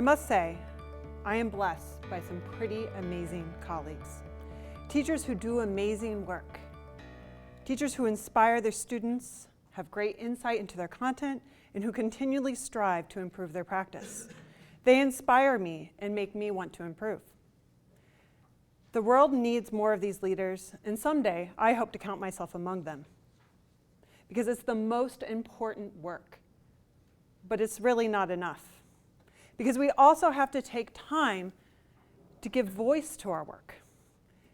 I must say, I am blessed by some pretty amazing colleagues. Teachers who do amazing work. Teachers who inspire their students, have great insight into their content, and who continually strive to improve their practice. They inspire me and make me want to improve. The world needs more of these leaders, and someday I hope to count myself among them, because it's the most important work. But it's really not enough, because we also have to take time to give voice to our work.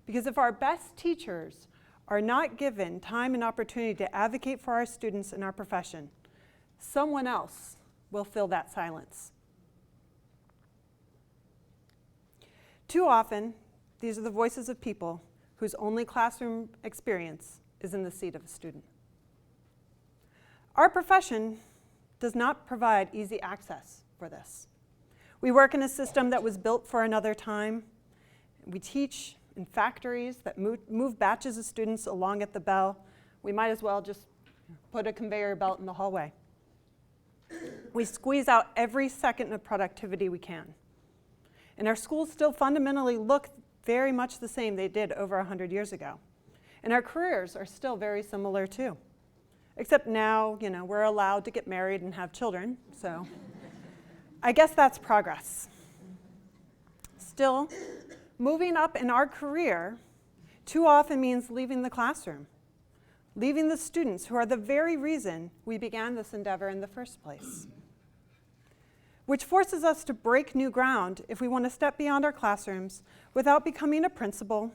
Because if our best teachers are not given time and opportunity to advocate for our students in our profession, someone else will fill that silence. Too often, these are the voices of people whose only classroom experience is in the seat of a student. Our profession does not provide easy access for this. We work in a system that was built for another time. We teach in factories that move batches of students along at the bell. We might as well just put a conveyor belt in the hallway. We squeeze out every second of productivity we can. And our schools still fundamentally look very much the same they did over 100 years ago. And our careers are still very similar too. Except now, we're allowed to get married and have children, so I guess that's progress. Still, moving up in our career too often means leaving the classroom, leaving the students who are the very reason we began this endeavor in the first place. Which forces us to break new ground if we want to step beyond our classrooms without becoming a principal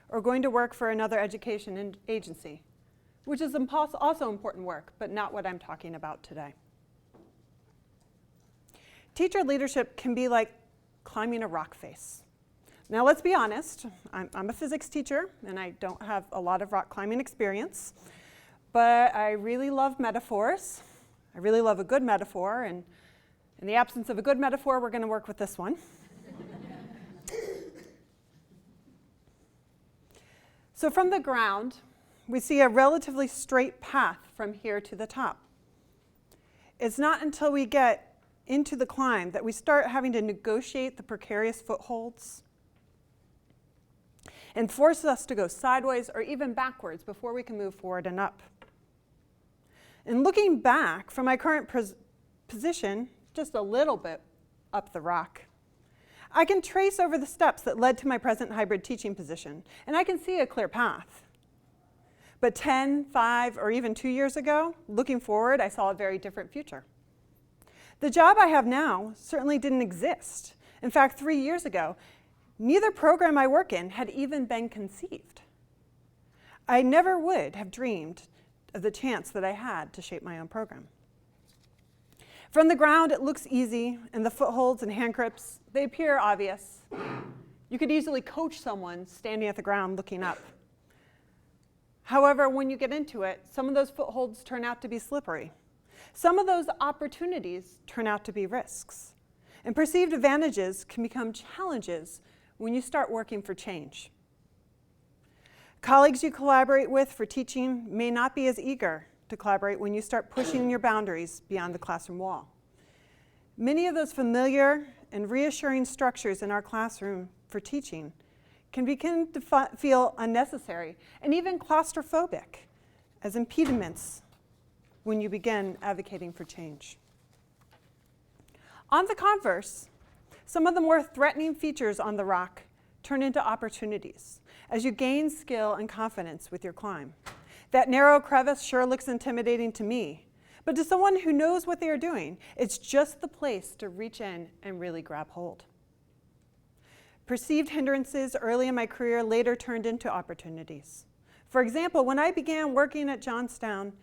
or going to work for another education agency, which is also important work, but not what I'm talking about today. Teacher leadership can be like climbing a rock face. Now let's be honest, I'm a physics teacher and I don't have a lot of rock climbing experience, but I really love metaphors. I really love a good metaphor, and in the absence of a good metaphor, we're going to work with this one. So from the ground, we see a relatively straight path from here to the top. It's not until we get into the climb that we start having to negotiate the precarious footholds and force us to go sideways or even backwards before we can move forward and up. And looking back from my current position, just a little bit up the rock, I can trace over the steps that led to my present hybrid teaching position, and I can see a clear path. But 10, 5, or even 2 years ago, looking forward, I saw a very different future. The job I have now certainly didn't exist. In fact, 3 years ago, neither program I work in had even been conceived. I never would have dreamed of the chance that I had to shape my own program. From the ground, it looks easy, and the footholds and hand grips, they appear obvious. You could easily coach someone standing at the ground looking up. However, when you get into it, some of those footholds turn out to be slippery. Some of those opportunities turn out to be risks. And perceived advantages can become challenges when you start working for change. Colleagues you collaborate with for teaching may not be as eager to collaborate when you start pushing your boundaries beyond the classroom wall. Many of those familiar and reassuring structures in our classroom for teaching can begin to feel unnecessary and even claustrophobic as impediments when you begin advocating for change. On the converse, some of the more threatening features on the rock turn into opportunities as you gain skill and confidence with your climb. That narrow crevice sure looks intimidating to me, but to someone who knows what they are doing, it's just the place to reach in and really grab hold. Perceived hindrances early in my career later turned into opportunities. For example, when I began working at Johnstown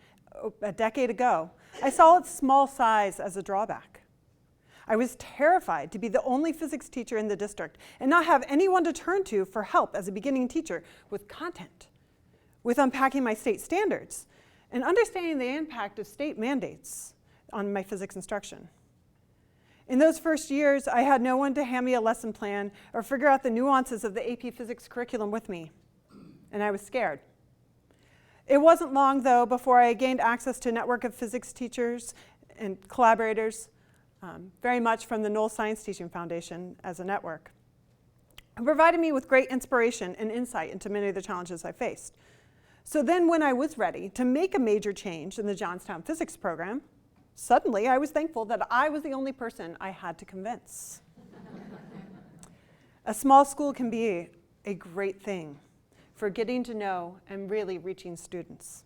a decade ago, I saw its small size as a drawback. I was terrified to be the only physics teacher in the district and not have anyone to turn to for help as a beginning teacher with content, with unpacking my state standards, and understanding the impact of state mandates on my physics instruction. In those first years, I had no one to hand me a lesson plan or figure out the nuances of the AP Physics curriculum with me, and I was scared. It wasn't long, though, before I gained access to a network of physics teachers and collaborators very much from the Knoll Science Teaching Foundation as a network, who provided me with great inspiration and insight into many of the challenges I faced. So then when I was ready to make a major change in the Johnstown physics program, suddenly I was thankful that I was the only person I had to convince. A small school can be a great thing for getting to know and really reaching students.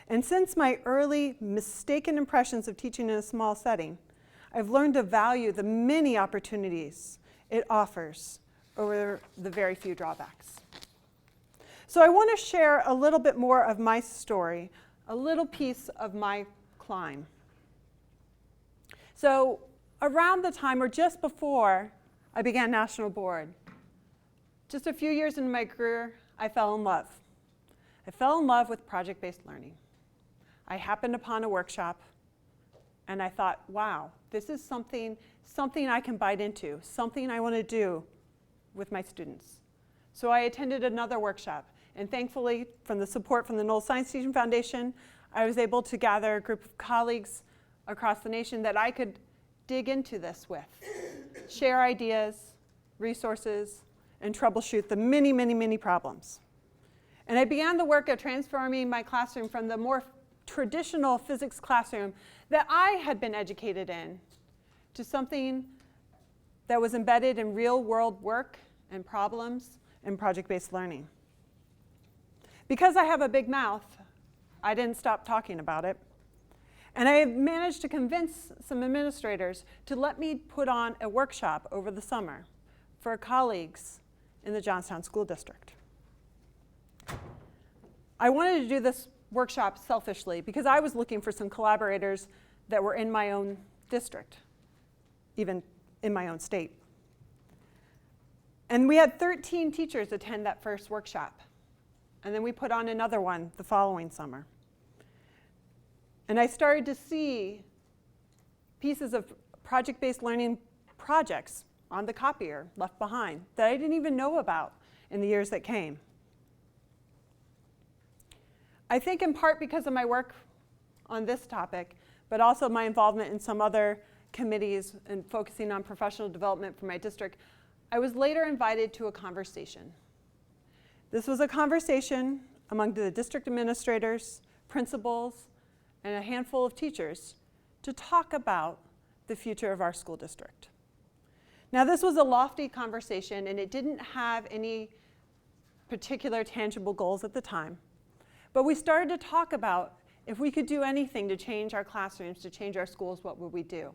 And since my early mistaken impressions of teaching in a small setting, I've learned to value the many opportunities it offers over the very few drawbacks. So I want to share a little bit more of my story, a little piece of my climb. So around the time, or just before I began National Board, just a few years into my career, I fell in love. I fell in love with project-based learning. I happened upon a workshop, and I thought, wow, this is something I can bite into, something I want to do with my students. So I attended another workshop, and thankfully, from the support from the Knoll Science Teaching Foundation, I was able to gather a group of colleagues across the nation that I could dig into this with, share ideas, resources, and troubleshoot the many, many, many problems. And I began the work of transforming my classroom from the more traditional physics classroom that I had been educated in to something that was embedded in real-world work and problems and project-based learning. Because I have a big mouth, I didn't stop talking about it. And I managed to convince some administrators to let me put on a workshop over the summer for colleagues in the Johnstown School District. I wanted to do this workshop selfishly because I was looking for some collaborators that were in my own district, even in my own state. And we had 13 teachers attend that first workshop. And then we put on another one the following summer. And I started to see pieces of project-based learning projects on the copier left behind that I didn't even know about in the years that came. I think in part because of my work on this topic, but also my involvement in some other committees and focusing on professional development for my district, I was later invited to a conversation. This was a conversation among the district administrators, principals, and a handful of teachers to talk about the future of our school district. Now, this was a lofty conversation, and it didn't have any particular tangible goals at the time. But we started to talk about if we could do anything to change our classrooms, to change our schools, what would we do?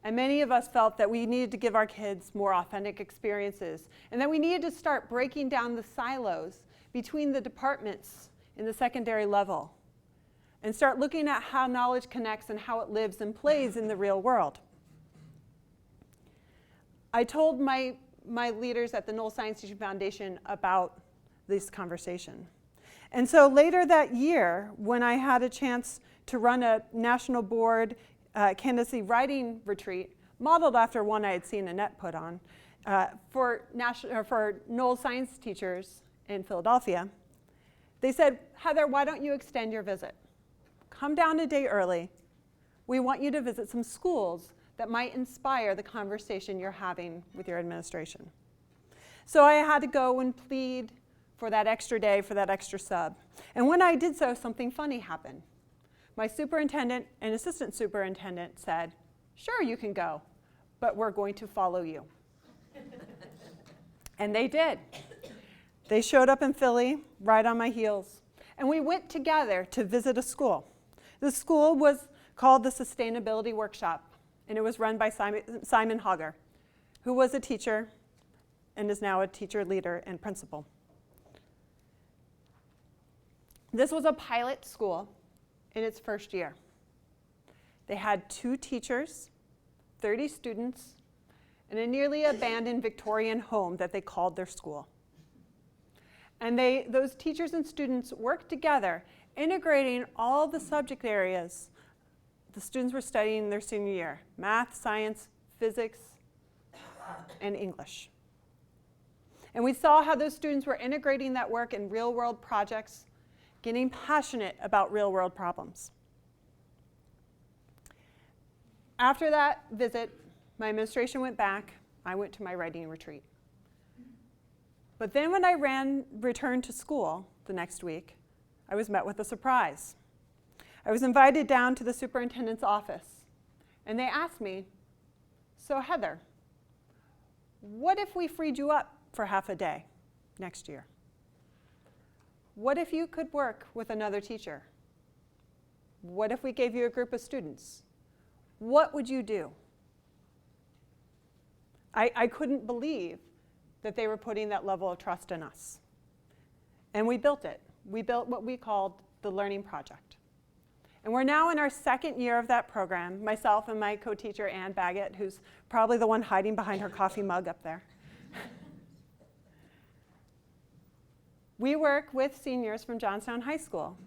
And many of us felt that we needed to give our kids more authentic experiences, and that we needed to start breaking down the silos between the departments in the secondary level, and start looking at how knowledge connects and how it lives and plays in the real world. I told my leaders at the Knoll Science Teaching Foundation about this conversation. And so later that year, when I had a chance to run a national board candidacy writing retreat, modeled after one I had seen Annette put on, for Knoll Science teachers in Philadelphia, they said, Heather, why don't you extend your visit? Come down a day early. We want you to visit some schools that might inspire the conversation you're having with your administration. So I had to go and plead for that extra day, for that extra sub. And when I did so, something funny happened. My superintendent and assistant superintendent said, sure, you can go, but we're going to follow you. And they did. They showed up in Philly, right on my heels, and we went together to visit a school. The school was called the Sustainability Workshop, and it was run by Simon Hogger, who was a teacher and is now a teacher, leader, and principal. This was a pilot school in its first year. They had 2 teachers, 30 students, and a nearly abandoned Victorian home that they called their school. And those teachers and students worked together, integrating all the subject areas the students were studying in their senior year: math, science, physics, and English. And we saw how those students were integrating that work in real-world projects, getting passionate about real-world problems. After that visit, my administration went back. I went to my writing retreat. But then when I returned to school the next week, I was met with a surprise. I was invited down to the superintendent's office, and they asked me, "So Heather, what if we freed you up for half a day next year? What if you could work with another teacher? What if we gave you a group of students? What would you do?" I couldn't believe that they were putting that level of trust in us. And we built it. We built what we called the Learning Project. And we're now in our second year of that program, myself and my co-teacher, Ann Baggett, who's probably the one hiding behind her coffee mug up there. We work with seniors from Johnstown High School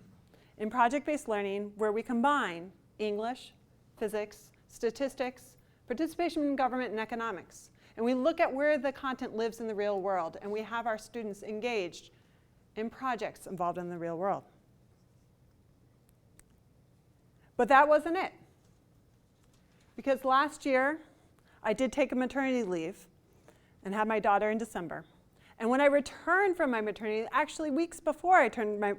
in project-based learning where we combine English, physics, statistics, participation in government, and economics. And we look at where the content lives in the real world, and we have our students engaged in projects involved in the real world. But that wasn't it. Because last year, I did take a maternity leave and had my daughter in December. And when I returned from my maternity, actually weeks before I turned my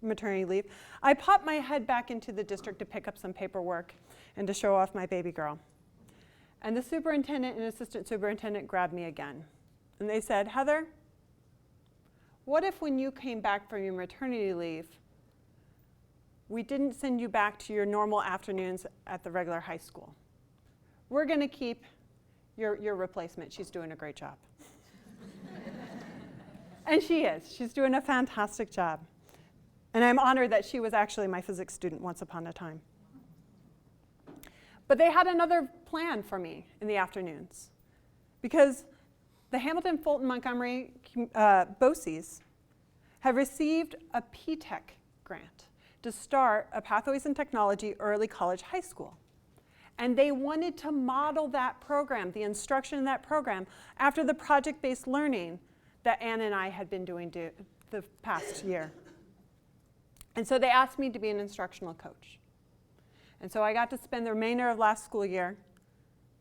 maternity leave, I popped my head back into the district to pick up some paperwork and to show off my baby girl. And the superintendent and assistant superintendent grabbed me again. And they said, "Heather, what if when you came back from your maternity leave, we didn't send you back to your normal afternoons at the regular high school? We're going to keep your replacement. She's doing a great job." And she is. She's doing a fantastic job. And I'm honored that she was actually my physics student once upon a time. But they had another plan for me in the afternoons, because the Hamilton, Fulton, Montgomery BOCES have received a P-TECH grant to start a Pathways in Technology early college high school. And they wanted to model that program, the instruction in that program, after the project-based learning that Ann and I had been doing the past year. And so they asked me to be an instructional coach. And so I got to spend the remainder of last school year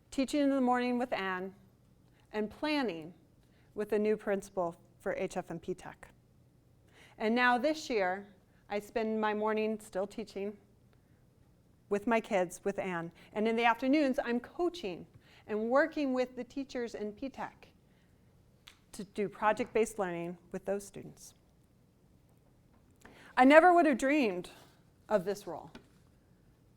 teaching in the morning with Ann and planning with the new principal for HF and P-TECH. And now this year, I spend my morning still teaching with my kids, with Ann. And in the afternoons, I'm coaching and working with the teachers in P-TECH to do project-based learning with those students. I never would have dreamed of this role,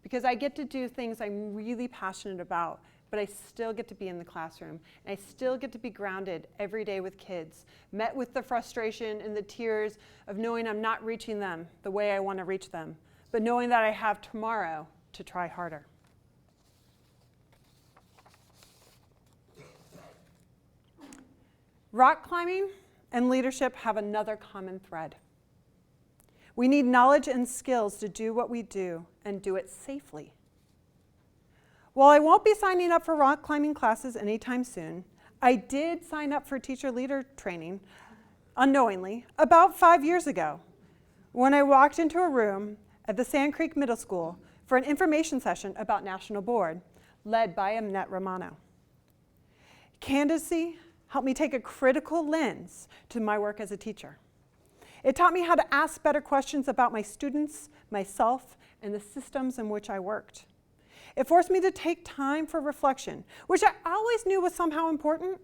because I get to do things I'm really passionate about, but I still get to be in the classroom. And I still get to be grounded every day with kids, met with the frustration and the tears of knowing I'm not reaching them the way I want to reach them, but knowing that I have tomorrow to try harder. Rock climbing and leadership have another common thread. We need knowledge and skills to do what we do and do it safely. While I won't be signing up for rock climbing classes anytime soon, I did sign up for teacher leader training unknowingly about 5 years ago when I walked into a room at the Sand Creek Middle School for an information session about National Board led by Annette Romano. Candidacy helped me take a critical lens to my work as a teacher. It taught me how to ask better questions about my students, myself, and the systems in which I worked. It forced me to take time for reflection, which I always knew was somehow important,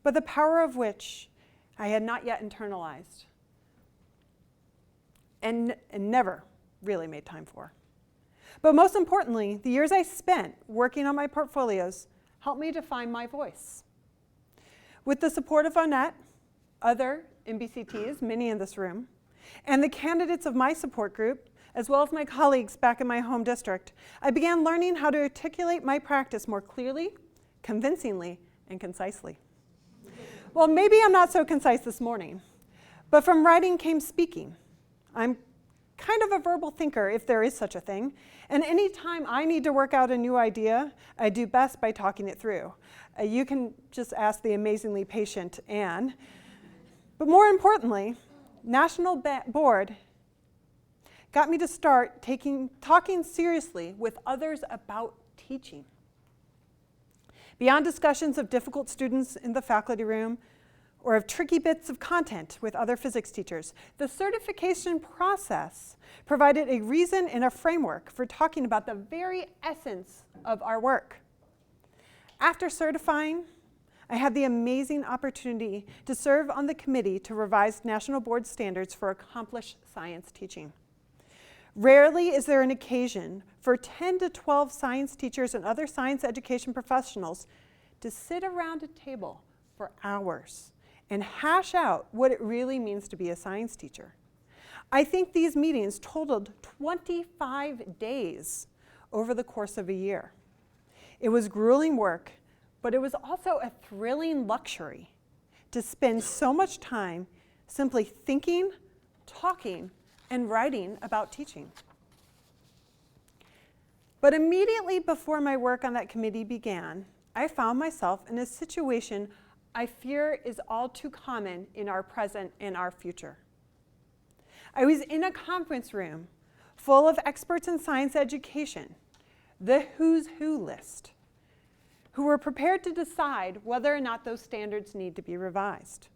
but the power of which I had not yet internalized and never really made time for. But most importantly, the years I spent working on my portfolios helped me to find my voice. With the support of Annette, other NBCTs, many in this room, and the candidates of my support group, as well as my colleagues back in my home district, I began learning how to articulate my practice more clearly, convincingly, and concisely. Well, maybe I'm not so concise this morning, but from writing came speaking. I'm kind of a verbal thinker, if there is such a thing, and anytime I need to work out a new idea, I do best by talking it through. You can just ask the amazingly patient Anne. But more importantly, National Board got me to start talking seriously with others about teaching. Beyond discussions of difficult students in the faculty room or of tricky bits of content with other physics teachers, the certification process provided a reason and a framework for talking about the very essence of our work. After certifying, I had the amazing opportunity to serve on the committee to revise national board standards for accomplished science teaching. Rarely is there an occasion for 10 to 12 science teachers and other science education professionals to sit around a table for hours and hash out what it really means to be a science teacher. I think these meetings totaled 25 days over the course of a year. It was grueling work, but it was also a thrilling luxury to spend so much time simply thinking, talking, and writing about teaching. But immediately before my work on that committee began, I found myself in a situation I fear is all too common in our present and our future. I was in a conference room full of experts in science education, the who's who list, who were prepared to decide whether or not those standards need to be revised.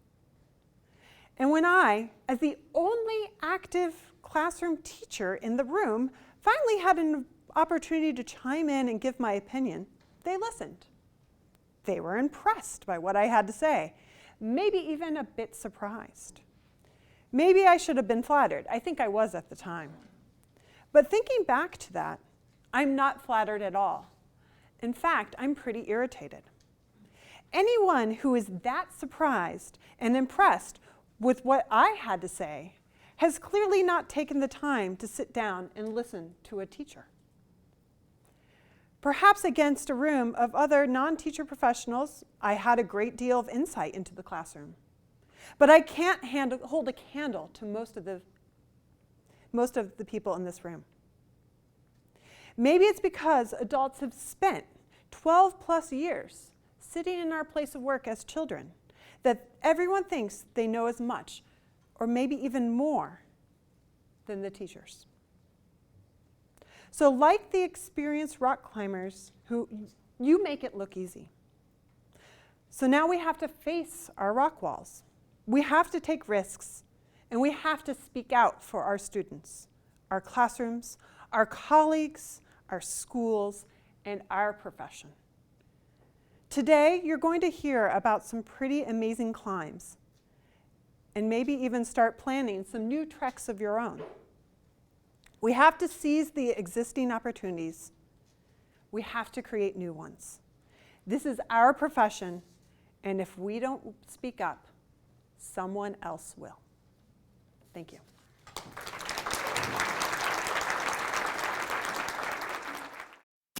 And when I, as the only active classroom teacher in the room, finally had an opportunity to chime in and give my opinion, they listened. They were impressed by what I had to say, maybe even a bit surprised. Maybe I should have been flattered. I think I was at the time. But thinking back to that, I'm not flattered at all. In fact, I'm pretty irritated. Anyone who is that surprised and impressed with what I had to say has clearly not taken the time to sit down and listen to a teacher. Perhaps against a room of other non-teacher professionals, I had a great deal of insight into the classroom. But I can't hold a candle to most of the people in this room. Maybe it's because adults have spent 12 plus years sitting in our place of work as children that everyone thinks they know as much, or maybe even more, than the teachers. So like the experienced rock climbers, who you make it look easy. So now we have to face our rock walls. We have to take risks, and we have to speak out for our students, our classrooms, our colleagues, our schools, and our profession. Today, you're going to hear about some pretty amazing climbs, and maybe even start planning some new treks of your own. We have to seize the existing opportunities. We have to create new ones. This is our profession, and if we don't speak up, someone else will. Thank you.